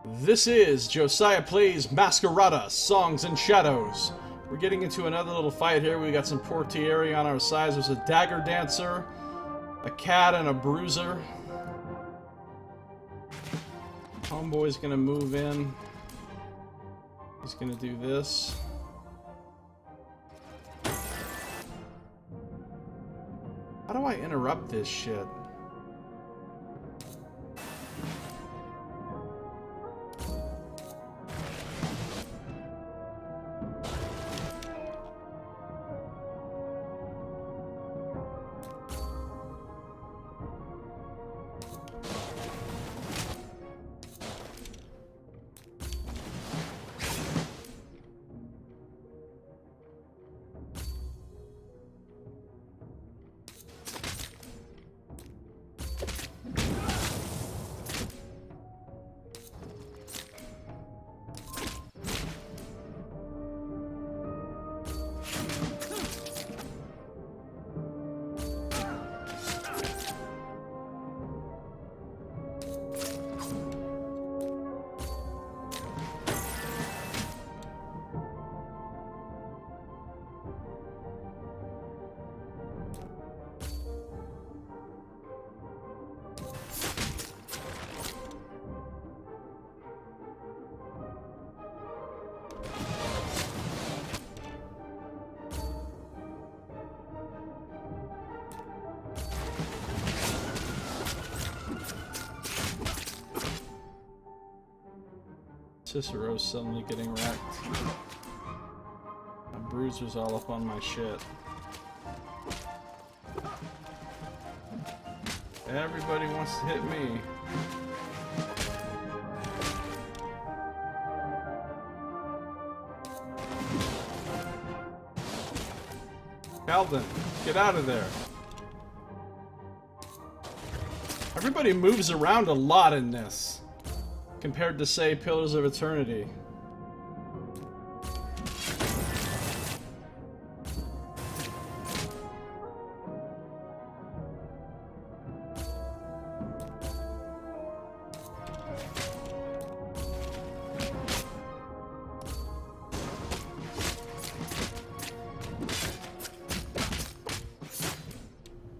This is Josiah Plays Masquerada, Songs and Shadows. We're getting into another little fight here. We got some portieri on our sides. There's a dagger dancer, a cat, and a bruiser. Homeboy's gonna move in. He's gonna do this. How do I interrupt this shit? Cicero's suddenly getting wrecked. My bruiser's all up on my shit. Everybody wants to hit me. Calvin, get out of there. Everybody moves around a lot in this, compared to, say, Pillars of Eternity.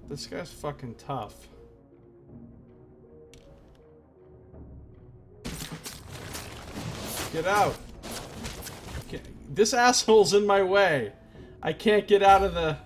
This guy's fucking tough. Get out! This asshole's in my way. I can't get out of the...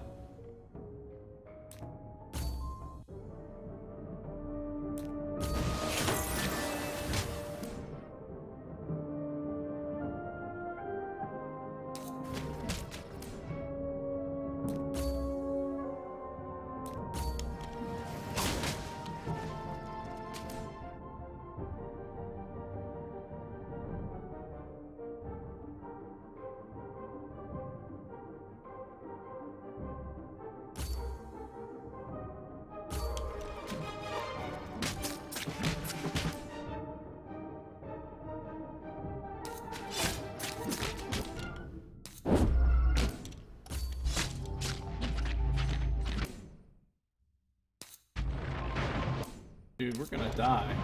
Dude, we're gonna die.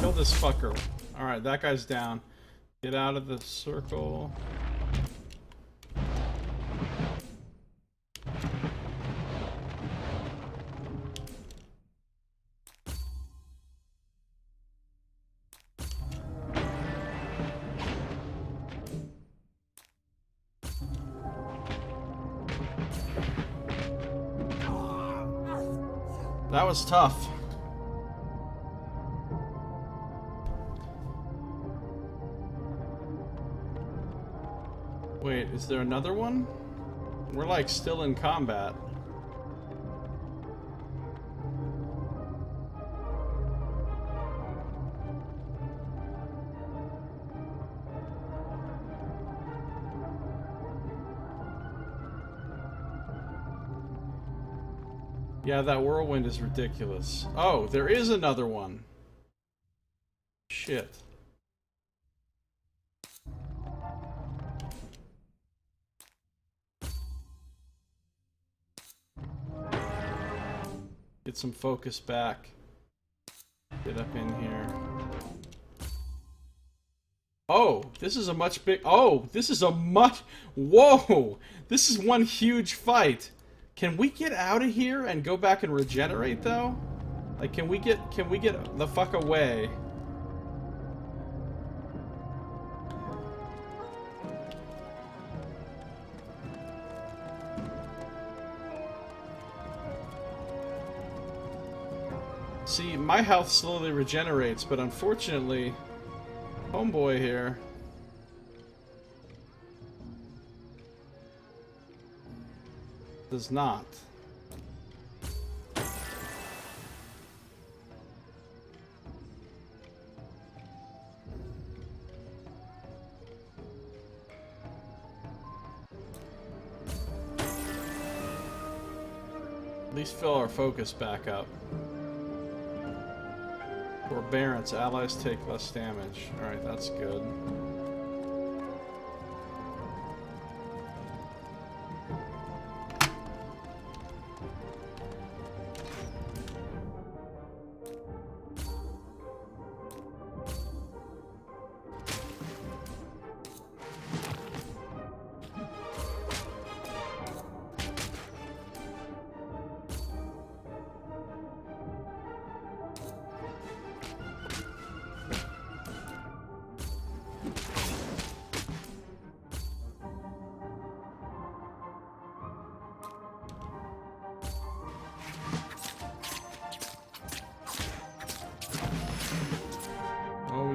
Kill this fucker. Alright, that guy's down. Get out of the circle. That was tough. Wait, is there another one? We're like still in combat. Yeah, that whirlwind is ridiculous. Oh, there is another one. Shit. Get some focus back. Get up in here. Oh, this is a much big... Oh, this is a much... Whoa! This is one huge fight. Can we get out of here and go back and regenerate, though? Like, can we get the fuck away? See, my health slowly regenerates, but unfortunately, homeboy here... does not. At least fill our focus back up. Forbearance, allies take less damage. Alright, that's good.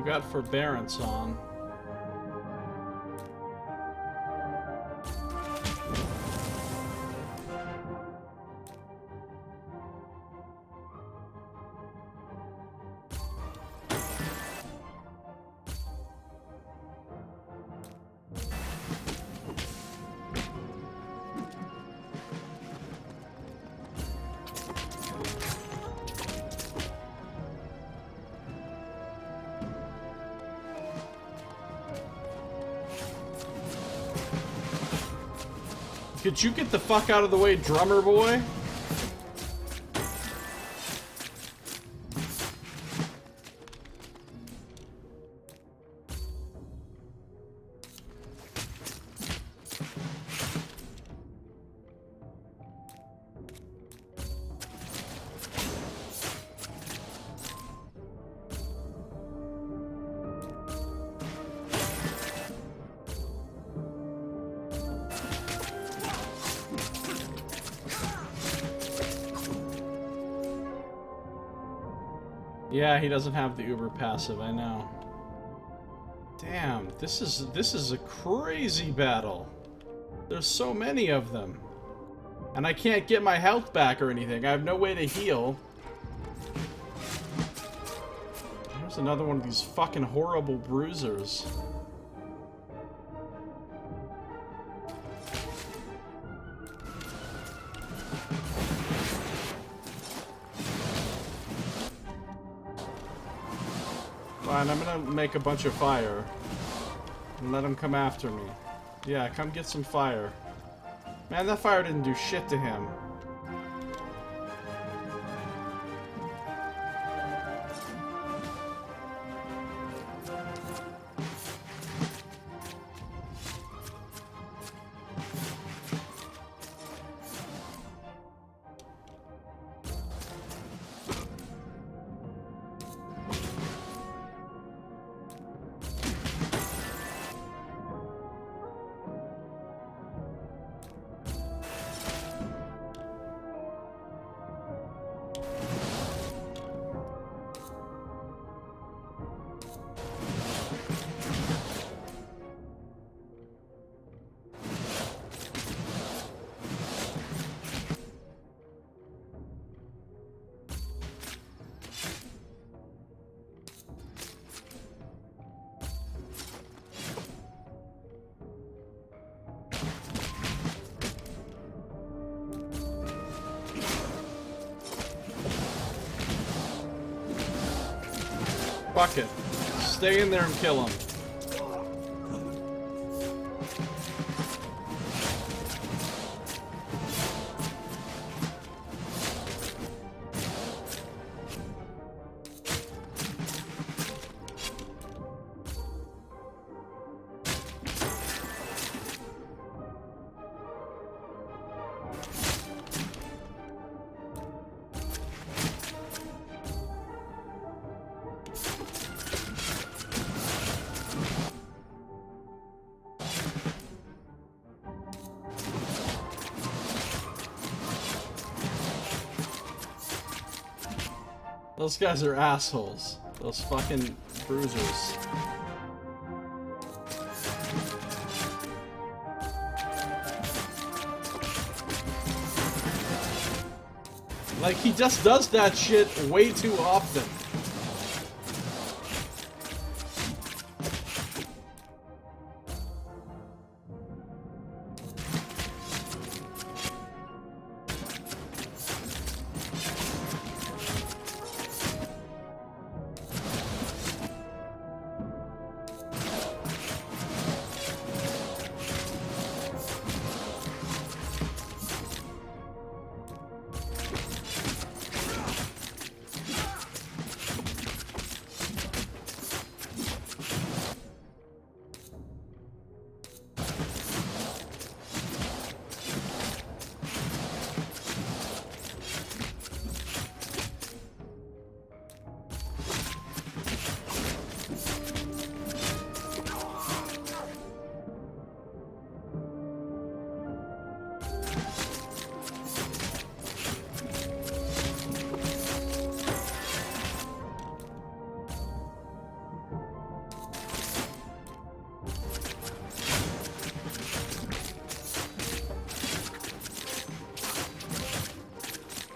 Got forbearance on. Could you get the fuck out of the way, drummer boy? Yeah, he doesn't have the Uber passive, I know. Damn, this is a crazy battle. There's so many of them. And I can't get my health back or anything. I have no way to heal. There's another one of these fucking horrible bruisers. Fine, I'm gonna make a bunch of fire. And let him come after me. Yeah, come get some fire. Man, that fire didn't do shit to him. Fuck it. Stay in there and kill him. Those guys are assholes. Those fucking bruisers. Like, he just does that shit way too often.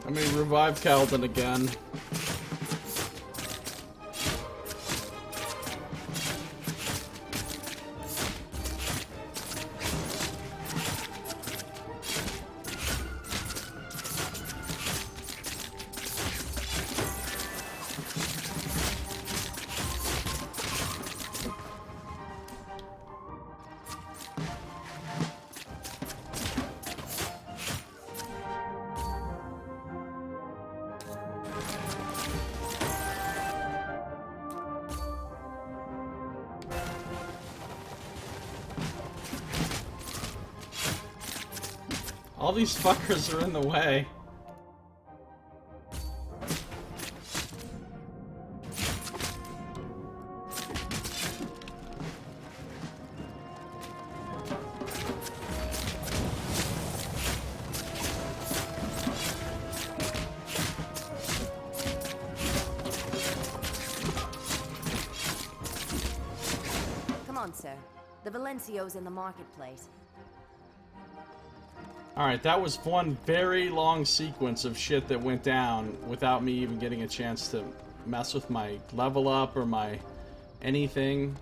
Let me revive Calvin again. All these fuckers are in the way. Come on, sir. The Valencio's in the marketplace. Alright, that was one very long sequence of shit that went down without me even getting a chance to mess with my level up or my anything.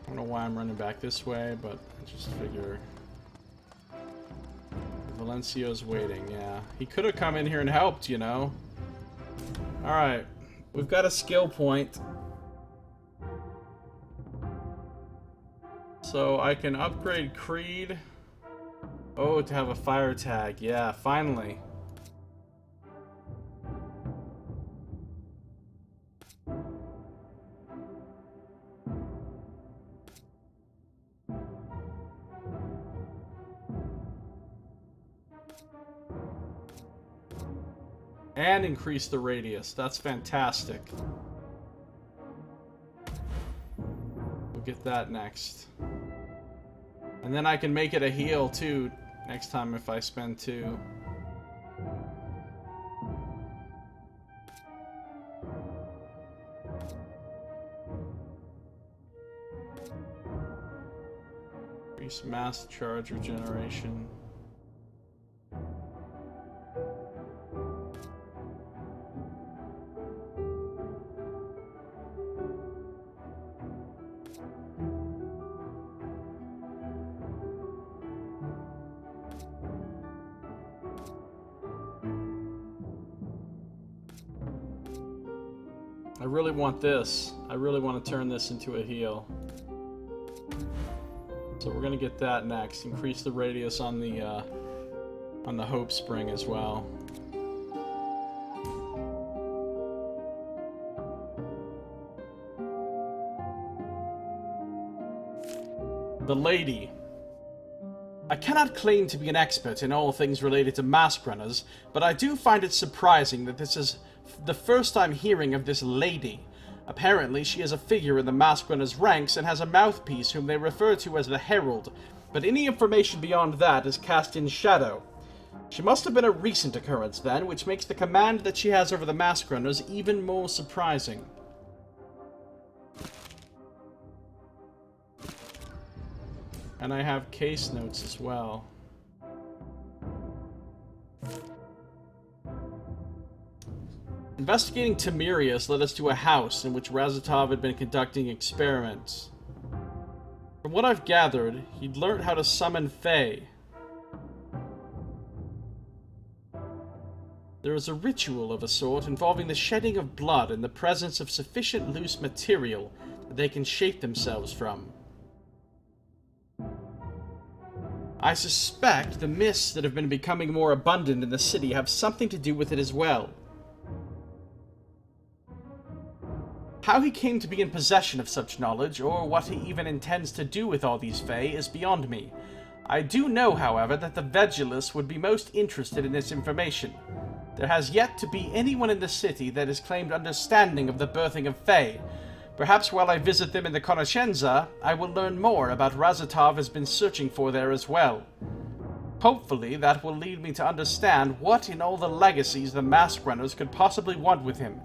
I don't know why I'm running back this way, but I just figure... Valencio's waiting, yeah. He could have come in here and helped, you know? Alright, we've got a skill point. So I can upgrade Creed. Oh, to have a fire tag. Yeah, finally. And increase the radius. That's fantastic. We'll get that next. And then I can make it a heal too next time if I spend 2. Increase mass charge regeneration. I really want this. I really want to turn this into a heal. So we're gonna get that next. Increase the radius on the Hope Spring as well. The Lady. I cannot claim to be an expert in all things related to mask runners, but I do find it surprising that this is the first I'm hearing of this lady. Apparently, she is a figure in the mask runners' ranks and has a mouthpiece whom they refer to as the Herald, but any information beyond that is cast in shadow. She must have been a recent occurrence then, which makes the command that she has over the mask runners even more surprising. And I have case notes as well. Investigating Timirius led us to a house in which Razatov had been conducting experiments. From what I've gathered, he'd learned how to summon Fae. There is a ritual of a sort involving the shedding of blood in the presence of sufficient loose material that they can shape themselves from. I suspect the mists that have been becoming more abundant in the city have something to do with it as well. How he came to be in possession of such knowledge, or what he even intends to do with all these Fae, is beyond me. I do know, however, that the Vegelus would be most interested in this information. There has yet to be anyone in the city that has claimed understanding of the birthing of Fae. Perhaps while I visit them in the Conoscenza, I will learn more about Razatov has been searching for there as well. Hopefully, that will lead me to understand what in all the legacies the mask runners could possibly want with him.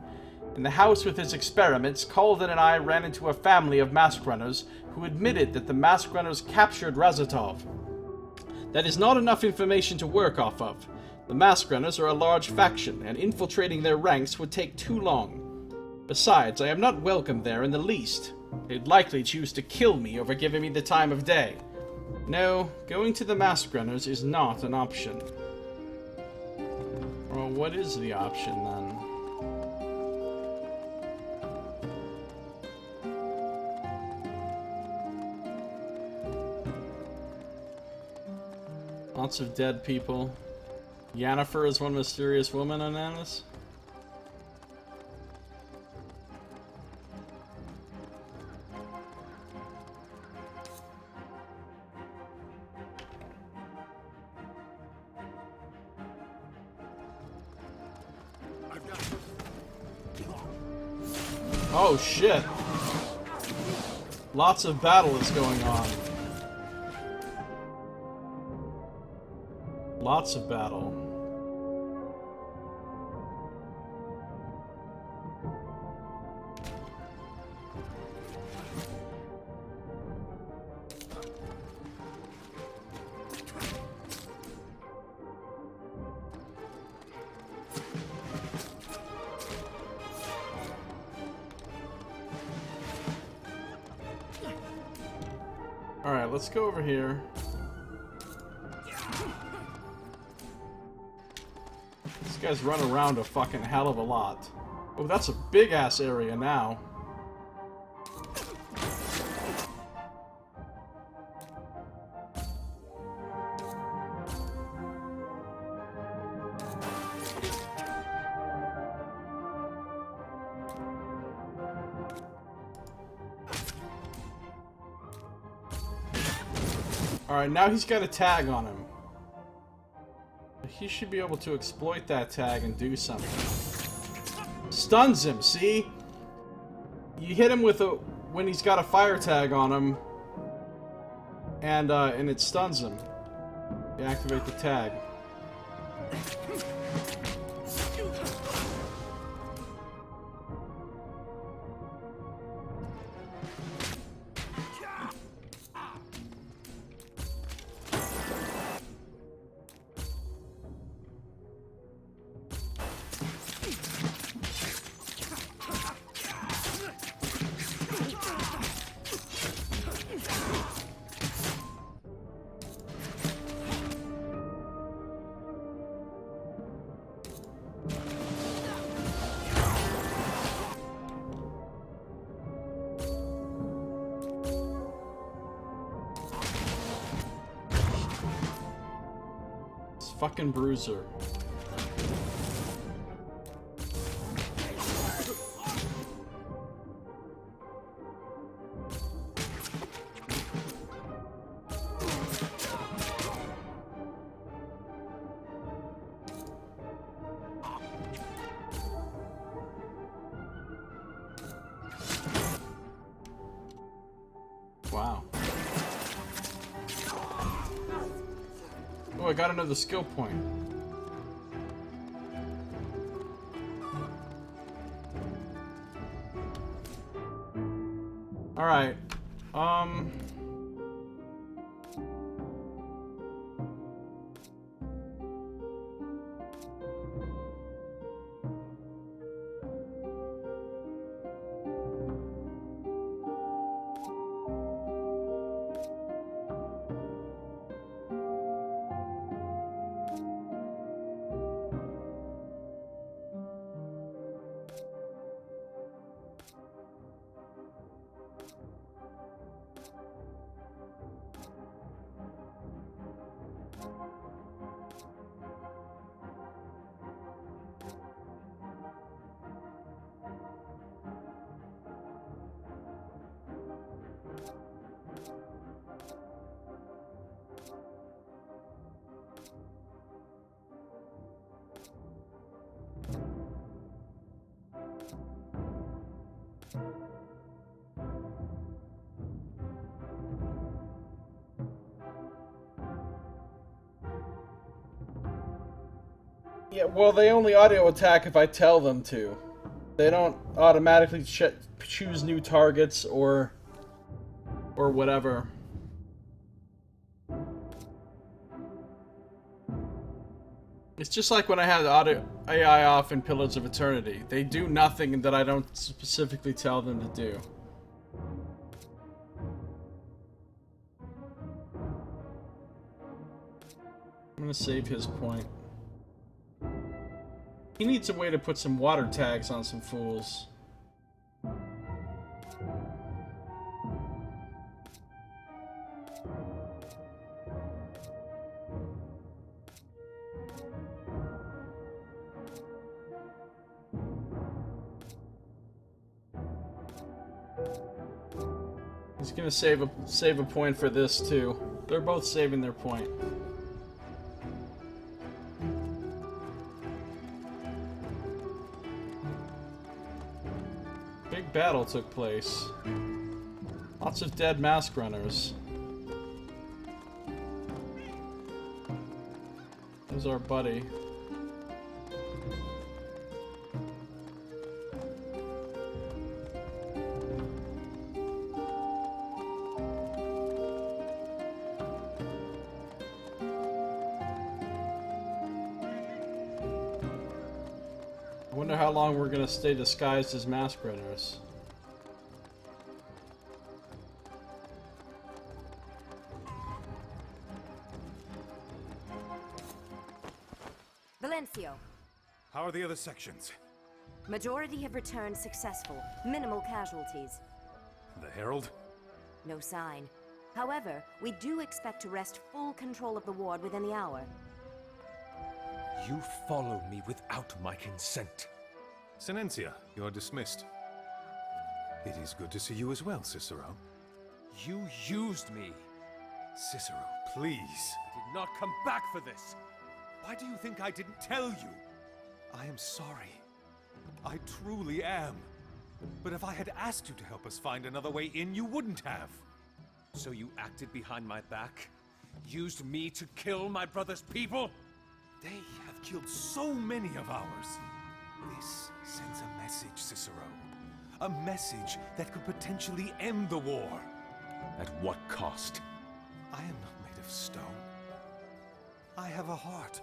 In the house with his experiments, Calden and I ran into a family of mask runners who admitted that the mask runners captured Razatov. That is not enough information to work off of. The mask runners are a large faction, and infiltrating their ranks would take too long. Besides, I am not welcome there in the least. They'd likely choose to kill me over giving me the time of day. No, going to the mask runners is not an option. Well, what is the option then? Lots of dead people. Yennefer is one mysterious woman on Annis. Oh shit! Lots of battle is going on. Lots of battle. Alright, let's go over here. These guys run around a fucking hell of a lot. Oh, that's a big-ass area now. Alright, now he's got a tag on him. He should be able to exploit that tag and do something. Stuns him, see? You hit him with a... when he's got a fire tag on him. And it stuns him. You activate the tag. This fucking bruiser. Wow. Oh, I got another skill point. Alright. Yeah, well, they only audio attack if I tell them to. They don't automatically choose new targets or whatever. It's just like when I had audio AI off in Pillars of Eternity. They do nothing that I don't specifically tell them to do. I'm gonna save his point. He needs a way to put some water tags on some fools. He's gonna save a point for this too. They're both saving their point. Big battle took place. Lots of dead mask runners. There's our buddy. I wonder how long we're gonna stay disguised as mask runners. Valencio. How are the other sections? Majority have returned successful. Minimal casualties. The Herald? No sign. However, we do expect to wrest full control of the ward within the hour. You followed me without my consent. Sinencia, you're dismissed. It is good to see you as well, Cicero. You used me. Cicero, please. I did not come back for this. Why do you think I didn't tell you? I am sorry. I truly am. But if I had asked you to help us find another way in, you wouldn't have. So you acted behind my back? Used me to kill my brother's people? They have killed so many of ours. This sends a message, Cicero. A message that could potentially end the war. At what cost? I am not made of stone. I have a heart.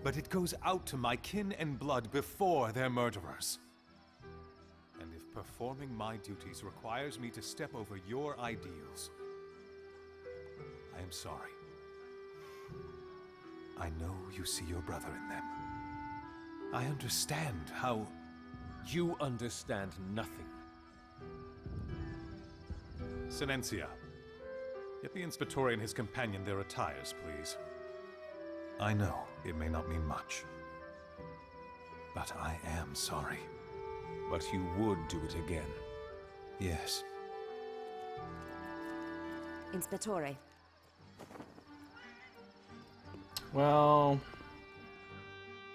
But it goes out to my kin and blood before their murderers. And if performing my duties requires me to step over your ideals, I am sorry. I know you see your brother in them. I understand how... You understand nothing. Sinencia, get the Inspector and his companion their attires, please. I know it may not mean much, but I am sorry. But you would do it again. Yes. Inspectore. Well...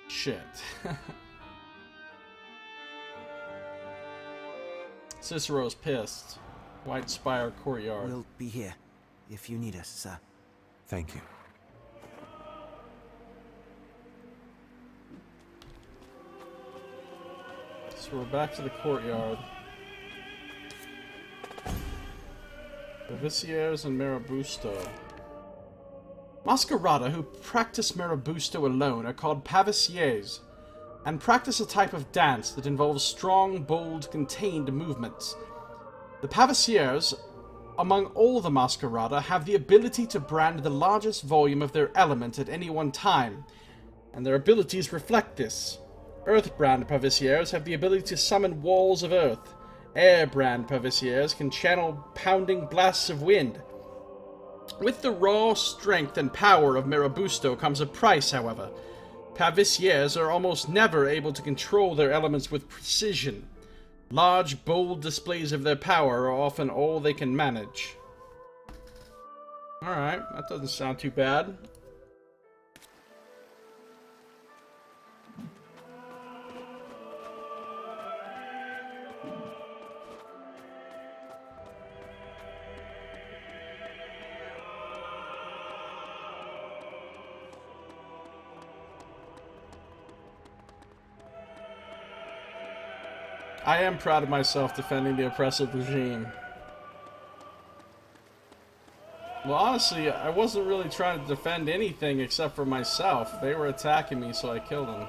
shit. Cicero's pissed. White Spire Courtyard. We'll be here if you need us, sir. Thank you. So we're back to the courtyard. Paviciers and Marabusto. Masquerada who practice Marabusto alone are called Paviciers, and practice a type of dance that involves strong, bold, contained movements. The Paviciers, among all the Masquerada, have the ability to brand the largest volume of their element at any one time, and their abilities reflect this. Earth-brand Paviciers have the ability to summon walls of earth. Air-brand Paviciers can channel pounding blasts of wind. With the raw strength and power of Marabusto comes a price, however. Paviciers are almost never able to control their elements with precision. Large, bold displays of their power are often all they can manage. Alright, that doesn't sound too bad. I am proud of myself defending the oppressive regime. Well, honestly, I wasn't really trying to defend anything except for myself. They were attacking me, so I killed them.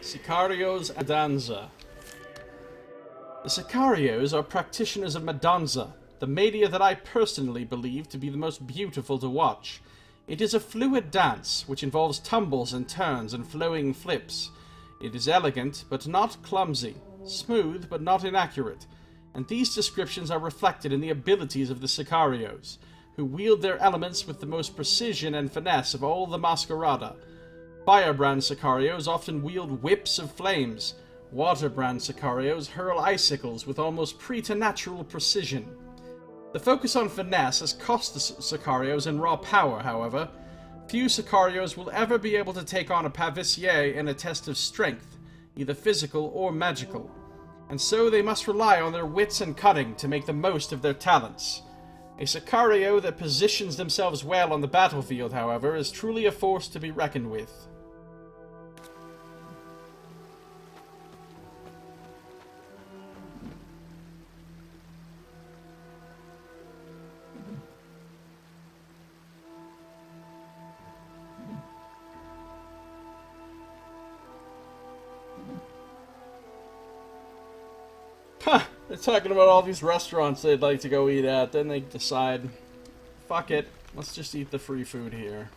Sicarios Adanza. The Sicarios are practitioners of Madanza, the mania that I personally believe to be the most beautiful to watch. It is a fluid dance, which involves tumbles and turns and flowing flips. It is elegant, but not clumsy, smooth, but not inaccurate, and these descriptions are reflected in the abilities of the Sicarios, who wield their elements with the most precision and finesse of all the Masquerada. Firebrand Sicarios often wield whips of flames. Waterbrand Sicarios hurl icicles with almost preternatural precision. The focus on finesse has cost the Sicarios in raw power, however. Few Sicarios will ever be able to take on a Pavicier in a test of strength, either physical or magical, and so they must rely on their wits and cunning to make the most of their talents. A Sicario that positions themselves well on the battlefield, however, is truly a force to be reckoned with. Huh, they're talking about all these restaurants they'd like to go eat at, then they decide, fuck it, let's just eat the free food here.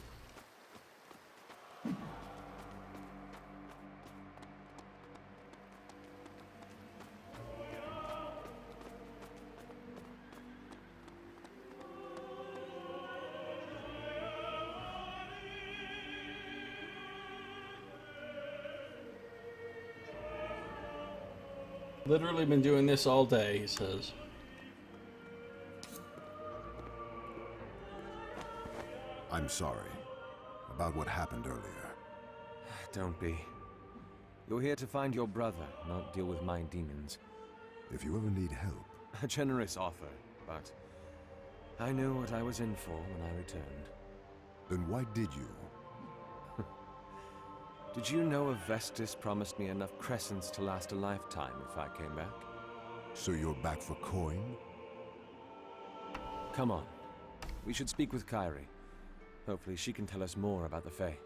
Literally been doing this all day, he says. I'm sorry about what happened earlier. Don't be. You're here to find your brother, not deal with my demons. If you ever need help, A generous offer, but I knew what I was in for when I returned. then why did you? Did you know a Vestis promised me enough crescents to last a lifetime if I came back? So you're back for coin? Come on. We should speak with Kyrie. Hopefully she can tell us more about the Fae.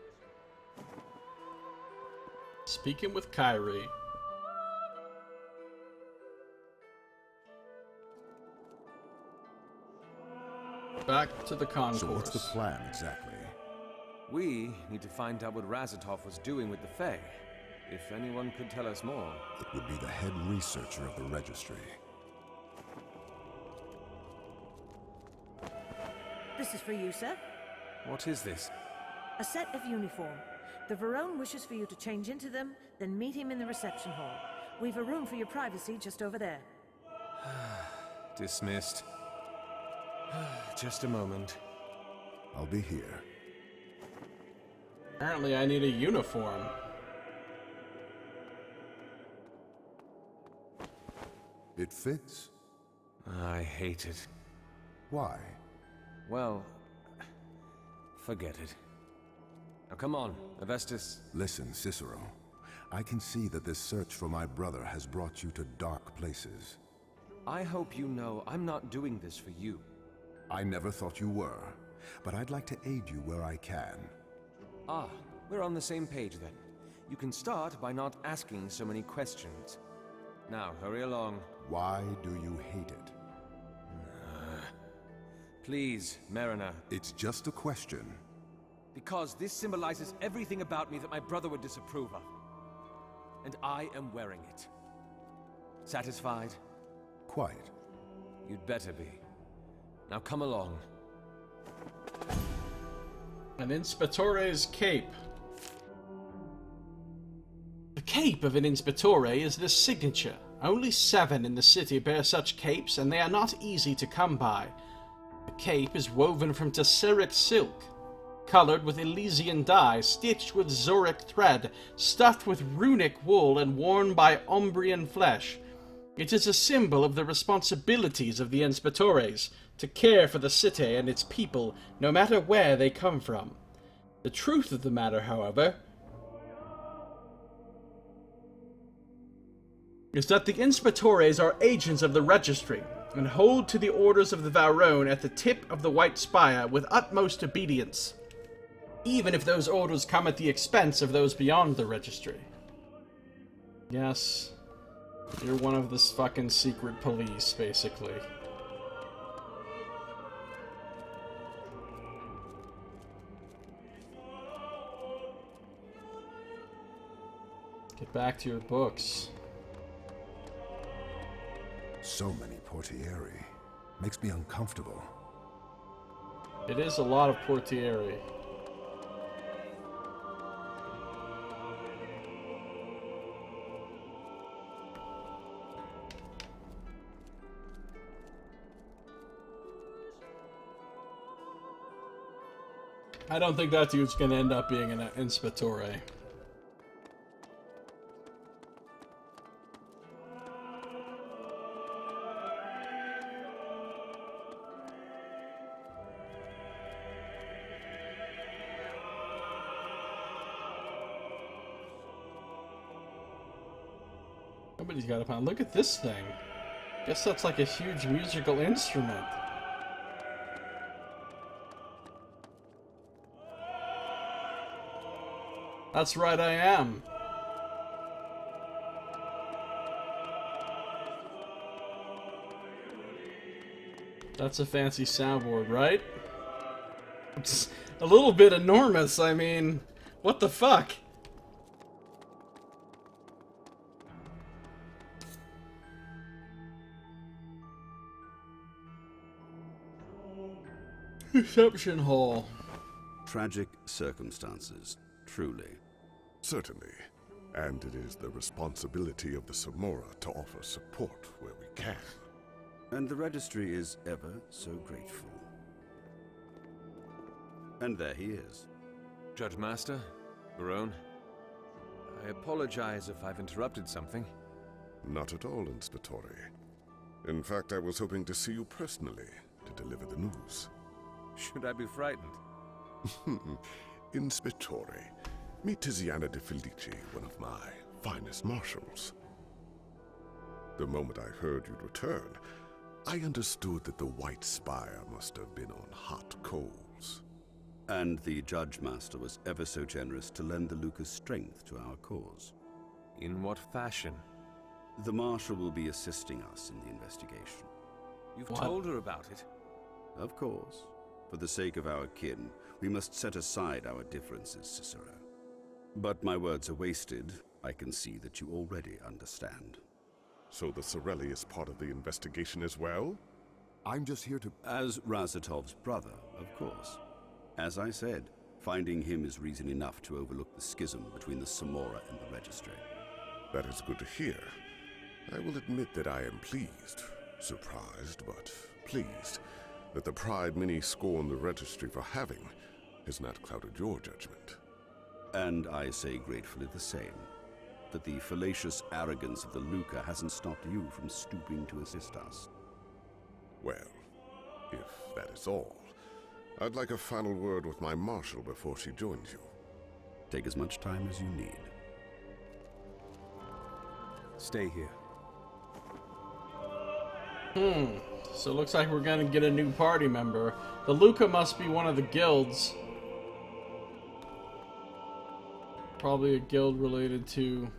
Speaking with Kyrie. Back to the Concourse. So what's the plan exactly? We need to find out what Razatov was doing with the Fae. If anyone could tell us more. It would be the head researcher of the registry. This is for you, sir. What is this? A set of uniform. The Varone wishes for you to change into them, then meet him in the reception hall. We've a room for your privacy just over there. Dismissed. Just a moment. I'll be here. Apparently I need a uniform. It fits? I hate it. Why? Well, forget it. Now come on, Avestus. Listen, Cicero. I can see that this search for my brother has brought you to dark places. I hope you know I'm not doing this for you. I never thought you were, but I'd like to aid you where I can. Ah, we're on the same page then. You can start by not asking so many questions. Now, hurry along. Why do you hate it? Please, Mariner. It's just a question. Because this symbolizes everything about me that my brother would disapprove of. And I am wearing it. Satisfied? Quite. You'd better be. Now come along. An Inspettore's cape. The cape of an Inspetore is the signature. Only 7 in the city bear such capes, and they are not easy to come by. The cape is woven from tesseric silk, colored with Elysian dye, stitched with Zoric thread, stuffed with runic wool, and worn by Umbrian flesh. It is a symbol of the responsibilities of the Inspettores, to care for the city and its people, no matter where they come from. The truth of the matter, however, is that the Inspettores are agents of the Registry, and hold to the orders of the Varone at the tip of the White Spire with utmost obedience, even if those orders come at the expense of those beyond the Registry. Yes, you're one of this fucking secret police, basically. Get back to your books. So many portieri. Makes me uncomfortable. It is a lot of portieri. I don't think that dude's gonna end up being an Inspettore. Nobody's got a pound. Look at this thing. Guess that's like a huge musical instrument. That's right, I am. That's a fancy soundboard, right? It's a little bit enormous, I mean, what the fuck? Reception hall. Tragic circumstances, truly. Certainly. And it is the responsibility of the Samora to offer support where we can. And the registry is ever so grateful. And there he is. Judge Master, Barone, I apologize if I've interrupted something. Not at all, Inspettore. In fact, I was hoping to see you personally to deliver the news. Should I be frightened? Inspettore, meet Tiziana de Felici, one of my finest marshals. The moment I heard you'd return, I understood that the White Spire must have been on hot coals. And the Judge Master was ever so generous to lend the Lucas strength to our cause. In what fashion? The Marshal will be assisting us in the investigation. You've told her about it? Of course. For the sake of our kin, we must set aside our differences, Cicero. But my words are wasted. I can see that you already understand. So the Sorelli is part of the investigation as well? I'm just here to... As Razatov's brother, of course. As I said, finding him is reason enough to overlook the schism between the Samora and the Registry. That is good to hear. I will admit that I am pleased. Surprised, but pleased, that the pride many scorn the Registry for having has not clouded your judgment. And I say gratefully the same, that the fallacious arrogance of the Luca hasn't stopped you from stooping to assist us. Well, if that is all, I'd like a final word with my marshal before she joins you. Take as much time as you need. Stay here. So it looks like we're gonna get a new party member. The Luca must be one of the guilds. Probably a guild related to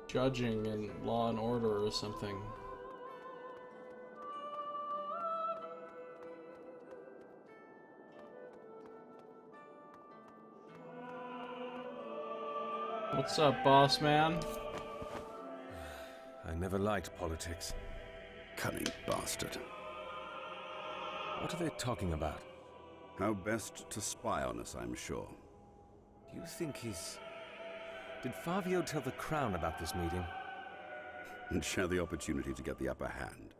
judging and law and order or something. What's up, boss man? I never liked politics. Cunning bastard. What are they talking about? How best to spy on us, I'm sure. Do you think he's... Did Fabio tell the Crown about this meeting? And share the opportunity to get the upper hand.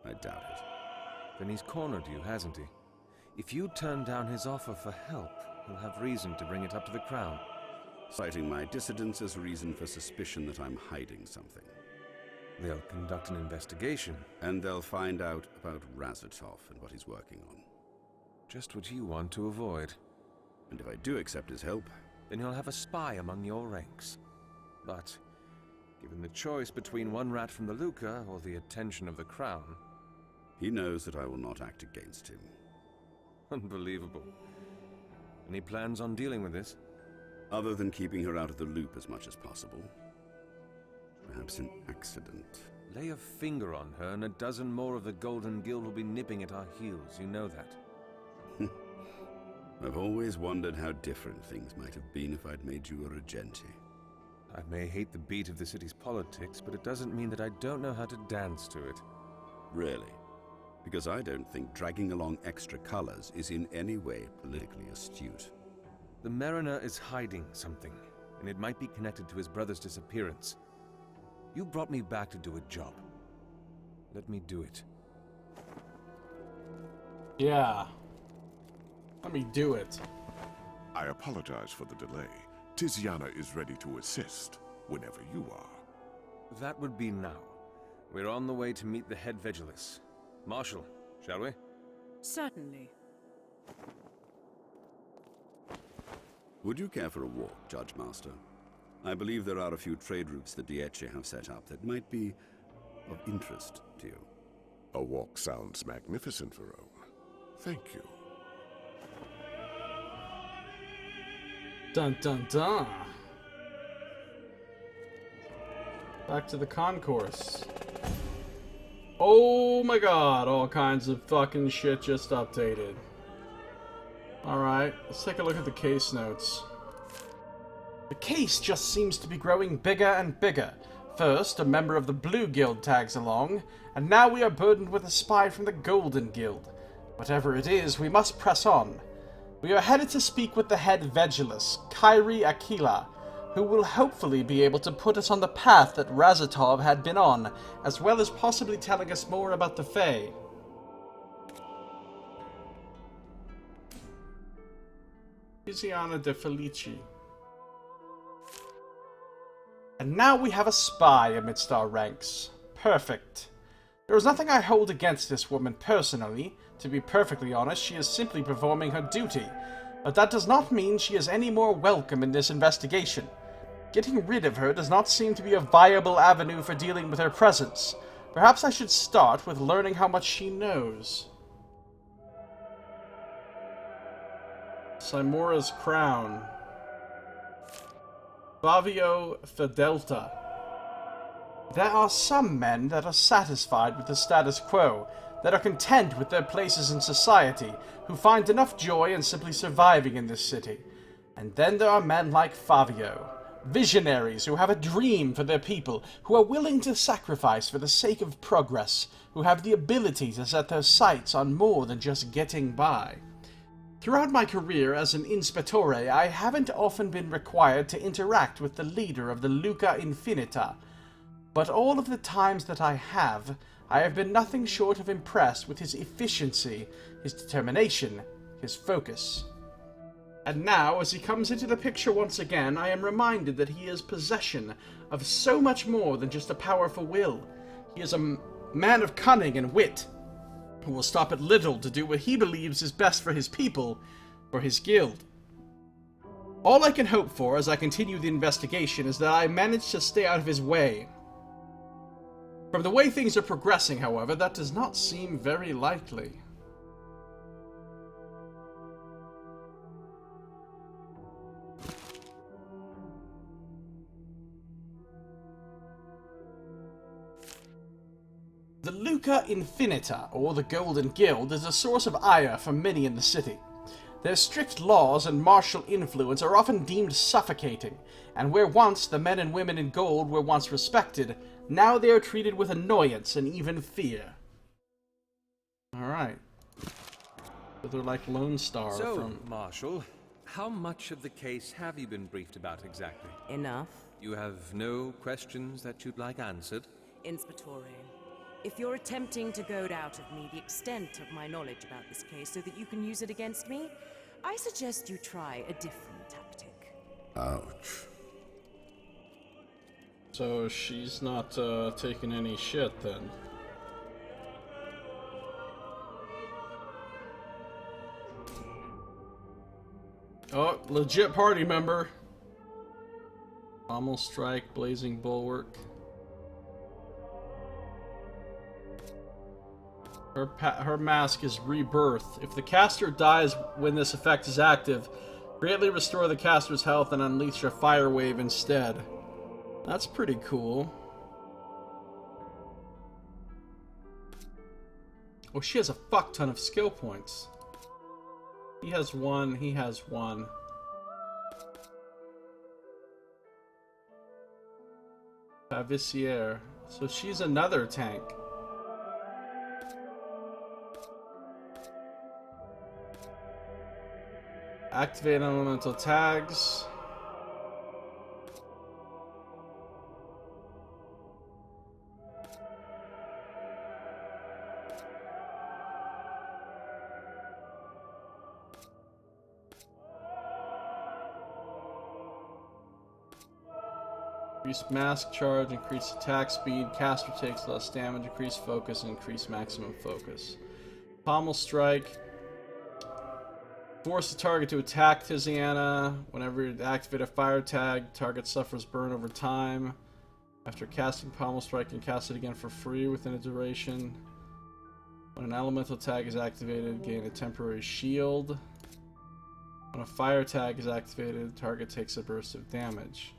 I doubt it. Then he's cornered you, hasn't he? If you turn down his offer for help, he'll have reason to bring it up to the Crown. Citing my dissidence as reason for suspicion that I'm hiding something. They'll conduct an investigation. And they'll find out about Razatov and what he's working on. Just what you want to avoid. And if I do accept his help... Then you'll have a spy among your ranks. But, given the choice between one rat from the Luca or the attention of the Crown... He knows that I will not act against him. Unbelievable. Any plans on dealing with this? Other than keeping her out of the loop as much as possible. Perhaps an accident. Lay a finger on her and a dozen more of the Golden Guild will be nipping at our heels, you know that. I've always wondered how different things might have been if I'd made you a Regenti. I may hate the beat of the city's politics, but it doesn't mean that I don't know how to dance to it. Really? Because I don't think dragging along extra colors is in any way politically astute. The Mariner is hiding something, and it might be connected to his brother's disappearance. You brought me back to do a job. Let me do it. Yeah. Let me do it. I apologize for the delay. Tiziana is ready to assist whenever you are. That would be now. We're on the way to meet the head Vigilis. Marshal, shall we? Certainly. Would you care for a walk, Judge Master? I believe there are a few trade routes the Dieci have set up that might be of interest to you. A walk sounds magnificent, Verone. Thank you. Dun dun dun. Back to the Concourse. Oh my god, all kinds of fucking shit just updated. Alright, let's take a look at the case notes. The case just seems to be growing bigger and bigger. First, a member of the Blue Guild tags along, and now we are burdened with a spy from the Golden Guild. Whatever it is, we must press on. We are headed to speak with the head Vigilis, Kairi Aquila, who will hopefully be able to put us on the path that Razatov had been on, as well as possibly telling us more about the Fae. Tiziana de Felici. And now we have a spy amidst our ranks. Perfect. There is nothing I hold against this woman personally. To be perfectly honest, she is simply performing her duty. But that does not mean she is any more welcome in this investigation. Getting rid of her does not seem to be a viable avenue for dealing with her presence. Perhaps I should start with learning how much she knows. Simora's crown. Fabio Fedelta. There are some men that are satisfied with the status quo, that are content with their places in society, who find enough joy in simply surviving in this city. And then there are men like Fabio, Visionaries who have a dream for their people, who are willing to sacrifice for the sake of progress, who have the ability to set their sights on more than just getting by. Throughout my career as an Inspectore, I haven't often been required to interact with the leader of the Luca Infinita, but all of the times that I have been nothing short of impressed with his efficiency, his determination, his focus. And now, as he comes into the picture once again, I am reminded that he is possession of so much more than just a powerful will. He is a man of cunning and wit, who will stop at little to do what he believes is best for his people, for his guild. All I can hope for as I continue the investigation is that I manage to stay out of his way. From the way things are progressing, however, that does not seem very likely. The Luca Infinita, or the Golden Guild, is a source of ire for many in the city. Their strict laws and martial influence are often deemed suffocating, and where once the men and women in gold were once respected, now they are treated with annoyance and even fear. Alright. So they're like Lone Star So, Marshal, how much of the case have you been briefed about exactly? Enough. You have no questions that you'd like answered? Inspectore, if you're attempting to goad out of me the extent of my knowledge about this case so that you can use it against me, I suggest you try a different tactic. Ouch. So she's not taking any shit then. Oh, legit party member. Pommel strike, blazing bulwark. Her mask is rebirth. If the caster dies when this effect is active, greatly restore the caster's health and unleash a fire wave instead. That's pretty cool. Oh, she has a fuck ton of skill points. He has one, he has one. Pavissiere. So she's another tank. Activate elemental tags. Increase mask charge, increase attack speed, caster takes less damage, increase focus, and increase maximum focus. Pommel strike. Force the target to attack Tiziana. Whenever you activate a fire tag, target suffers burn over time. After casting Pommel Strike, you can cast it again for free within a duration. When an elemental tag is activated, gain a temporary shield. When a fire tag is activated, the target takes a burst of damage.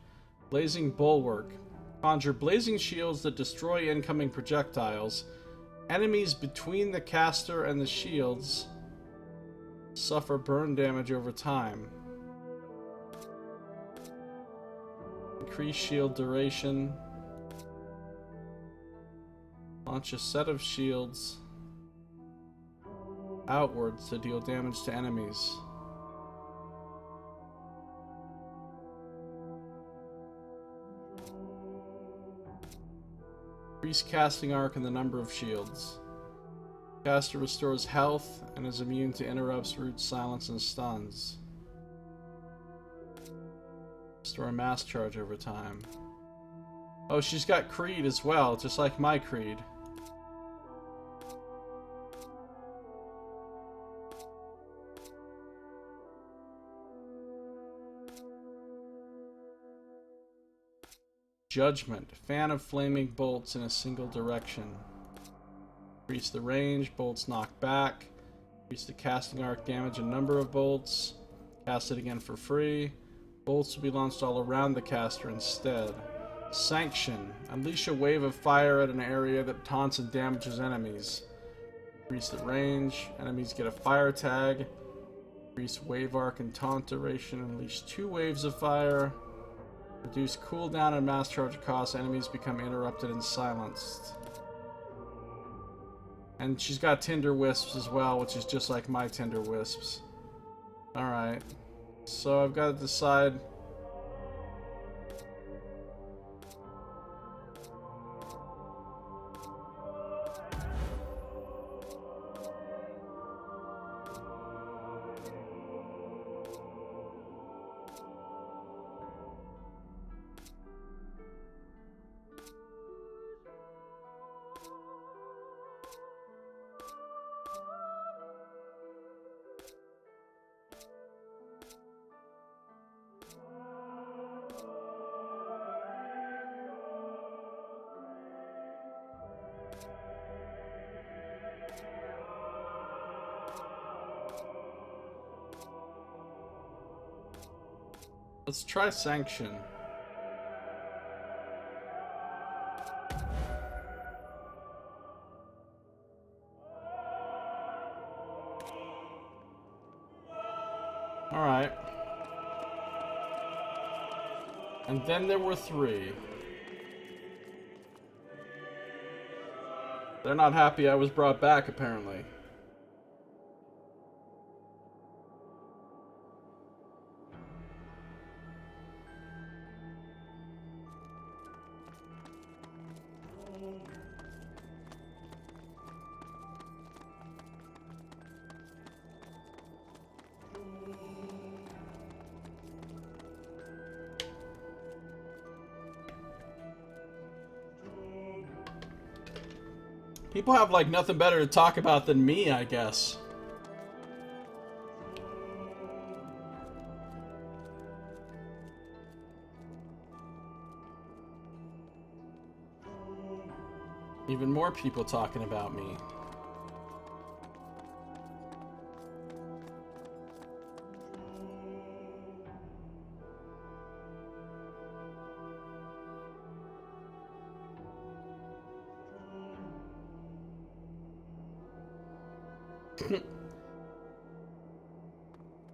Blazing Bulwark. Conjure blazing shields that destroy incoming projectiles. Enemies between the caster and the shields suffer burn damage over time. Increase shield duration. Launch a set of shields outwards to deal damage to enemies. Increase casting arc and the number of shields. Caster restores health and is immune to interrupts, roots, silence, and stuns. Restore mass charge over time. Oh, she's got Creed as well, just like my Creed. Judgment. Fan of flaming bolts in a single direction. Increase the range, bolts knock back. Increase the casting arc damage and number of bolts. Cast it again for free. Bolts will be launched all around the caster instead. Sanction. Unleash a wave of fire at an area that taunts and damages enemies. Increase the range. Enemies get a fire tag. Increase wave arc and taunt duration. Unleash 2 waves of fire. Reduce cooldown and mass charge costs. Enemies become interrupted and silenced. And she's got Tinder Wisps as well, which is just like my Tinder Wisps. Alright. So I've got to decide... Let's try Sanction. Alright. And then there were 3. They're not happy I was brought back, apparently. People have, like, nothing better to talk about than me, I guess. Even more people talking about me.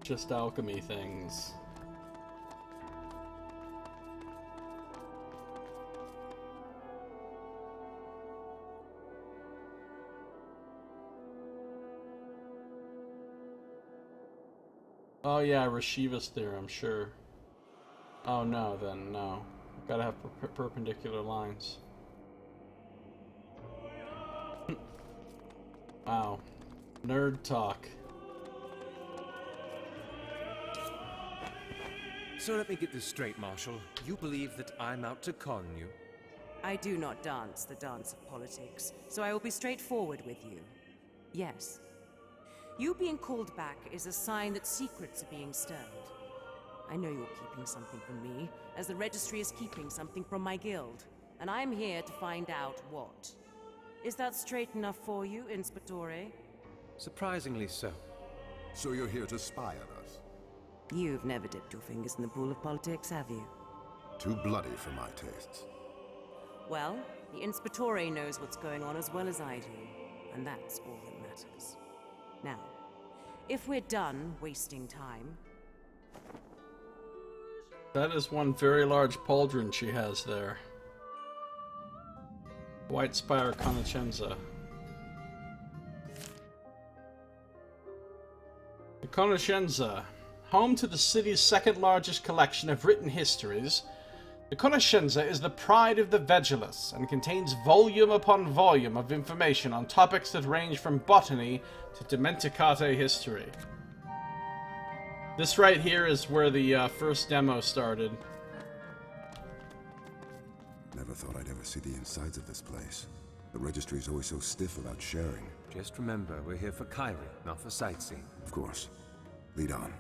Just alchemy things. Oh yeah, Rashiva's theorem, sure. Oh no, then no. Gotta have perpendicular lines. Wow. Nerd talk. So let me get this straight, Marshal. You believe that I'm out to con you? I do not dance the dance of politics, so I will be straightforward with you. Yes. You being called back is a sign that secrets are being stirred. I know you're keeping something from me, as the Registry is keeping something from my guild, and I'm here to find out what. Is that straight enough for you, Inspectore? Surprisingly so. So you're here to spy on us? You've never dipped your fingers in the pool of politics, have you? Too bloody for my tastes. Well, the Inspectore knows what's going on as well as I do, and that's all that matters. Now, if we're done wasting time... That is one very large pauldron she has there. White Spire Conoscenza. The Conoscenza, home to the city's second largest collection of written histories, the Conoscenza is the pride of the Vegelus and contains volume upon volume of information on topics that range from botany to Dementicate history. This right here is where the first demo started. Never thought I'd ever see the insides of this place. The registry's always so stiff about sharing. Just remember, we're here for Kyrie, not for sightseeing. Of course. Lead on.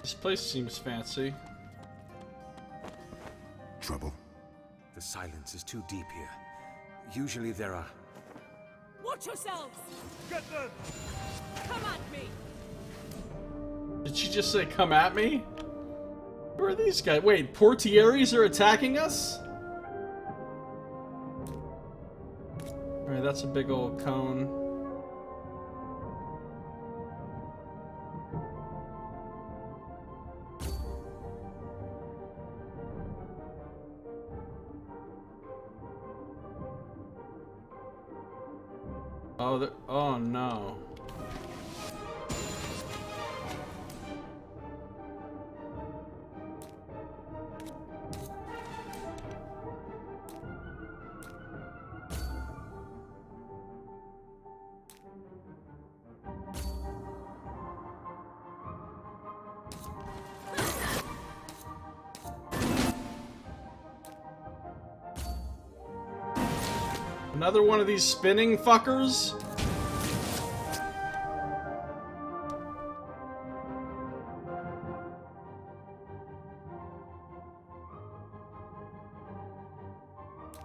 This place seems fancy. trouble? The silence is too deep here. Usually there are... Watch yourselves! Get them! Come at me! Did she just say, come at me? Who are these guys? Wait, portieres are attacking us? Alright, that's a big old cone. Oh, oh no. Another one of these spinning fuckers?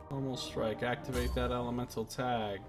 Almost strike. Activate that elemental tag.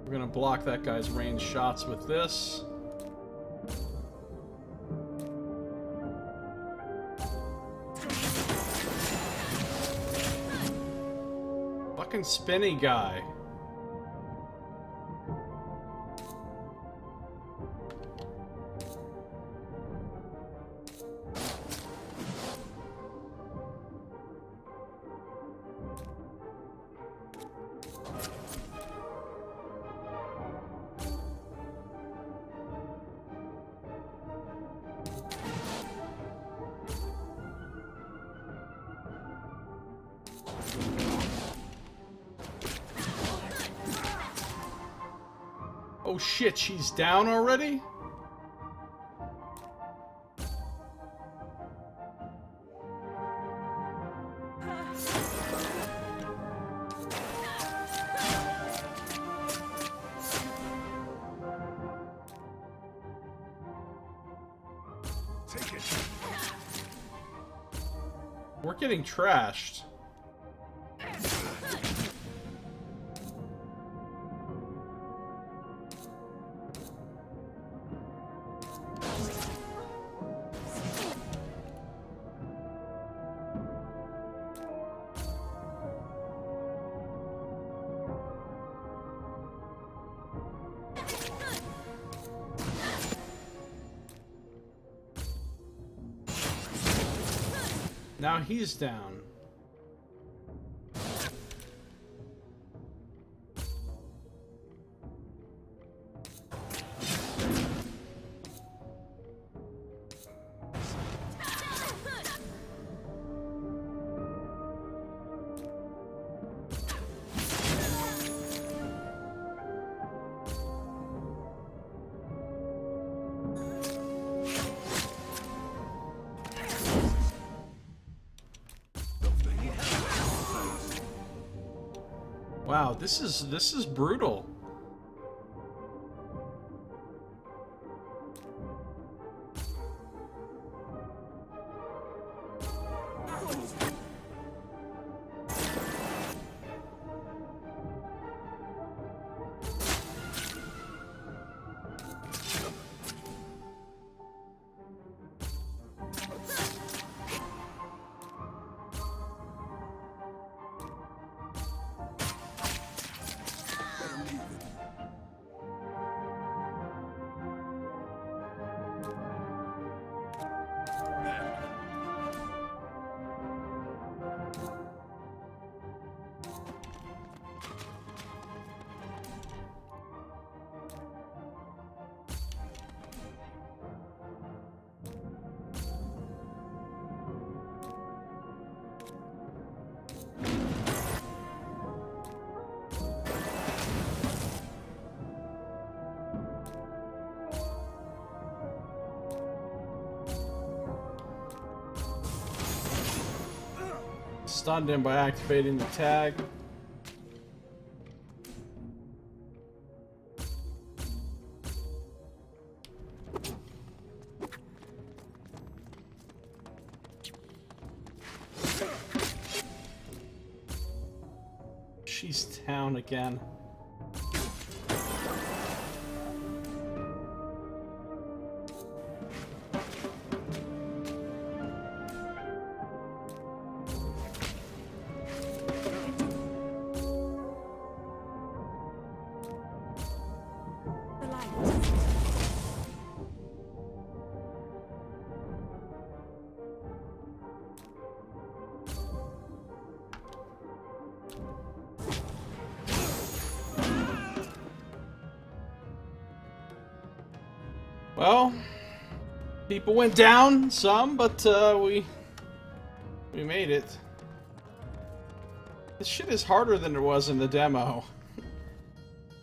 We're gonna block that guy's ranged shots with this. Fucking spinny guy. Oh shit, she's down already? Take it. We're getting trashed. Now he's down. Wow, this is brutal. Stunned him by activating the tag. She's down again. Well, people went down some, but we made it. This shit is harder than it was in the demo.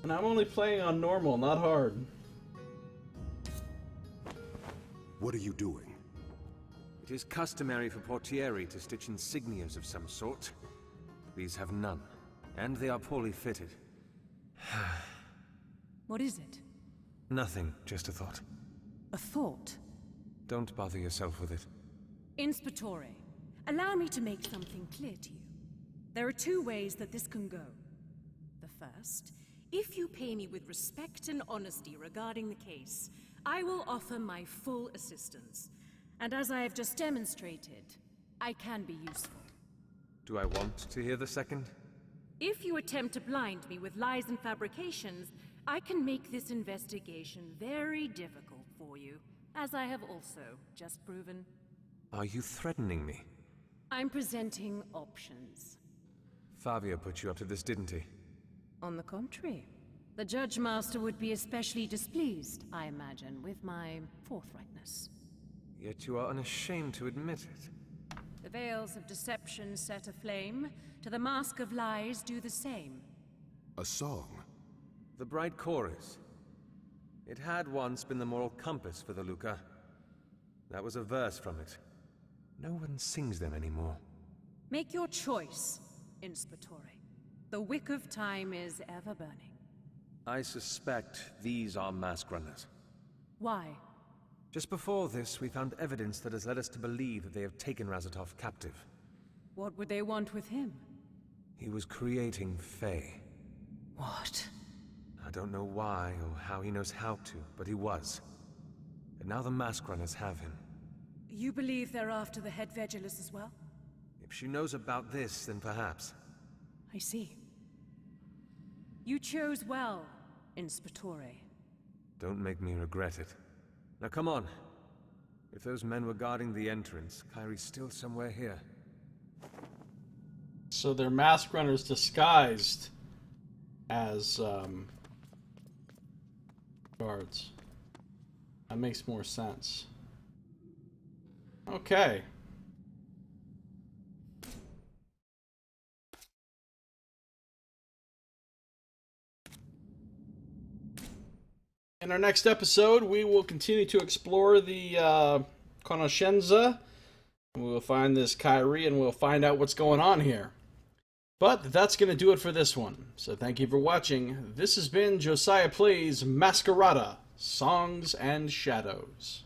And I'm only playing on normal, not hard. What are you doing? It is customary for portieri to stitch insignias of some sort. These have none, and they are poorly fitted. What is it? Nothing, just a thought. A thought? Don't bother yourself with it. Inspectore, allow me to make something clear to you. There are two ways that this can go. The first, if you pay me with respect and honesty regarding the case, I will offer my full assistance. And as I have just demonstrated, I can be useful. Do I want to hear the second? If you attempt to blind me with lies and fabrications, I can make this investigation very difficult for you, as I have also just proven. Are you threatening me? I'm presenting options. Fabio put you up to this, didn't he? On the contrary, the Judge Master would be especially displeased, I imagine, with my forthrightness. Yet you are unashamed to admit it. The veils of deception set aflame, to the mask of lies do the same. A song? The bright chorus. It had once been the moral compass for the Luca. That was a verse from it. No one sings them anymore. Make your choice, Inspectore. The wick of time is ever burning. I suspect these are mask runners. Why? Just before this, we found evidence that has led us to believe that they have taken Razatov captive. What would they want with him? He was creating Fae. What? I don't know why or how he knows how to, but he was. And now the mask runners have him. You believe they're after the head Vegelus as well? If she knows about this, then perhaps. I see. You chose well, Inspectore. Don't make me regret it. Now come on. If those men were guarding the entrance, Kyrie's still somewhere here. So they're mask runners disguised as guards. That makes more sense. Okay. In our next episode, we will continue to explore the Conoscenza. We will find this Kyrie and we'll find out what's going on here. But that's going to do it for this one. So thank you for watching. This has been Josiah Plays Masquerada, Songs and Shadows.